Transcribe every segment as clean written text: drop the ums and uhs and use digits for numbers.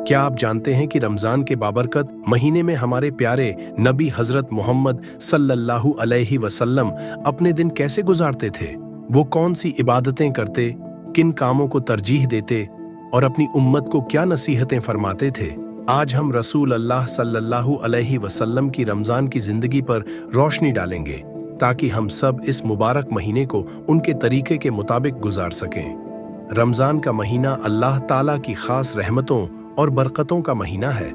क्या आप जानते हैं कि रमजान के बाबरकत महीने में हमारे प्यारे नबी हजरत मोहम्मद सल्लल्लाहु अलैहि वसल्लम अपने दिन कैसे गुजारते थे? वो कौन सी इबादतें करते, किन कामों को तरजीह देते और अपनी उम्मत को क्या नसीहतें फरमाते थे? आज हम रसूल अल्लाह सल्लल्लाहु अलैहि वसल्लम की रमजान की जिंदगी पर रोशनी डालेंगे ताकि हम सब इस मुबारक महीने को उनके तरीके के मुताबिक गुजार सकें। रमजान का महीना अल्लाह ताला की खास रहमतों और बरकतों का महीना है।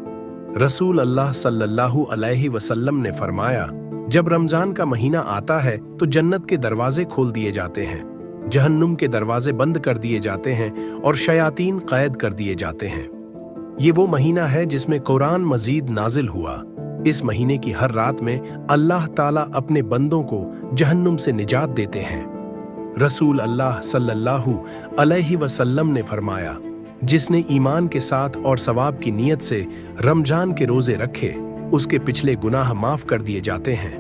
रसूल अल्लाह सल्लल्लाहु अलैहि वसल्लम ने फरमाया, जब रमजान का महीना आता है तो जन्नत के दरवाजे खोल दिए जाते हैं, जहन्नुम के दरवाजे बंद कर दिए जाते हैं और शयातीन कैद कर दिए जाते हैं। ये वो महीना है जिसमें कुरान मजीद नाजिल हुआ। इस महीने की हर रात में अल्लाह ताला अपने बंदों को जहन्नुम से निजात देते हैं। रसूल अल्लाह सल्लल्लाहु अलैहि वसल्लम ने फरमाया, जिसने ईमान के साथ और सवाब की नीयत से रमजान के रोजे रखे, उसके पिछले गुनाह माफ कर दिए जाते हैं।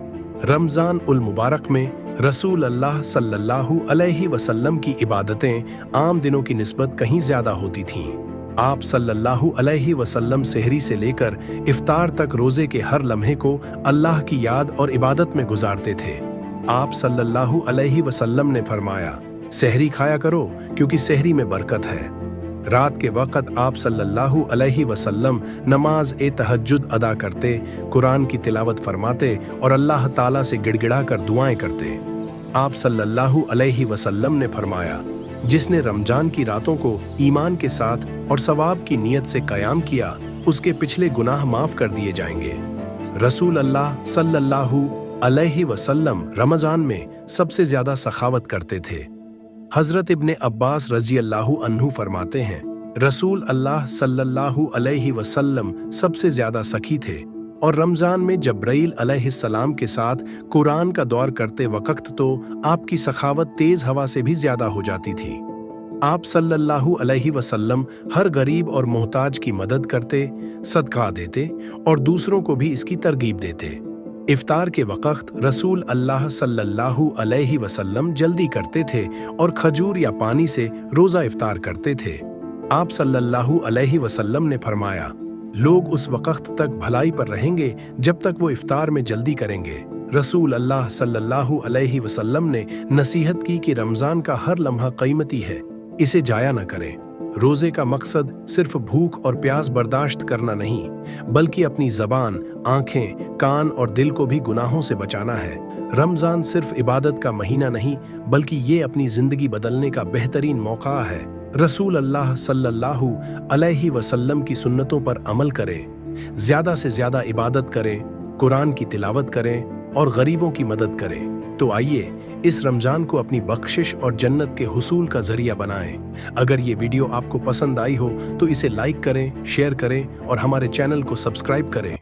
रमजान उल मुबारक में रसूल अल्लाह सल्लल्लाहु अलैहि वसल्लम की इबादतें आम दिनों की निस्बत कहीं ज्यादा होती थीं। आप सल्लल्लाहु अलैहि वसल्लम सेहरी से लेकर इफ्तार तक रोजे के हर लम्हे को अल्लाह की याद और इबादत में गुजारते थे। आप सल्लल्लाहु अलैहि वसल्लम ने फरमाया, सेहरी खाया करो क्योंकि सेहरी में बरकत है। रात के वक़्त आप सल्लल्लाहु अलैहि वसल्लम नमाज ए तहज्जुद अदा करते, कुरान की तिलावत फरमाते और अल्लाह ताला से गिड़गिड़ा कर दुआएं करते। आप सल्लल्लाहु अलैहि वसल्लम ने फरमाया, जिसने रमजान की रातों को ईमान के साथ और सवाब की नीयत से कयाम किया, उसके पिछले गुनाह माफ कर दिए जाएंगे। रसूल अल्लाह सल्लल्लाहु अलैहि वसल्लम रमजान में सबसे ज्यादा सखावत करते थे। हजरत इब्ने अब्बास रजी अल्लाहु अन्हु फरमाते हैं, रसूल अल्लाह सल्लल्लाहु अलैहि वसल्लम सबसे ज्यादा सखी थे और रमजान में जब्राइल अलैहिस्सलाम के साथ कुरान का दौर करते वक्त तो आपकी सखावत तेज हवा से भी ज्यादा हो जाती थी। आप सल्लल्लाहु अलैहि वसल्लम हर गरीब और मोहताज की मदद करते, सदका देते और दूसरों को भी इसकी तरगीब देते। इफ्तार के वक्त रसूल अल्लाह सल्लल्लाहु अलैहि वसल्लम जल्दी करते थे और खजूर या पानी से रोजा इफ्तार करते थे। आप सल्लल्लाहु अलैहि वसल्लम ने फरमाया, लोग उस वक्त तक भलाई पर रहेंगे जब तक वो इफ्तार में जल्दी करेंगे। रसूल अल्लाह सल्लल्लाहु अलैहि वसल्लम ने नसीहत की कि रमजान का हर लम्हा कीमती है, इसे जाया न करें। रोजे का मकसद सिर्फ भूख और प्यास बर्दाश्त करना नहीं, बल्कि अपनी जबान, आंखें, कान और दिल को भी गुनाहों से बचाना है। रमजान सिर्फ इबादत का महीना नहीं, बल्कि ये अपनी जिंदगी बदलने का बेहतरीन मौका है। रसूल अल्लाह सल्लल्लाहु अलैहि वसल्लम की सुन्नतों पर अमल करें, ज्यादा से ज्यादा इबादत करें, कुरान की तिलावत करें और गरीबों की मदद करें। तो आइए इस रमजान को अपनी बख्शिश और जन्नत के हुसूल का जरिया बनाएं। अगर ये वीडियो आपको पसंद आई हो तो इसे लाइक करें, शेयर करें और हमारे चैनल को सब्सक्राइब करें।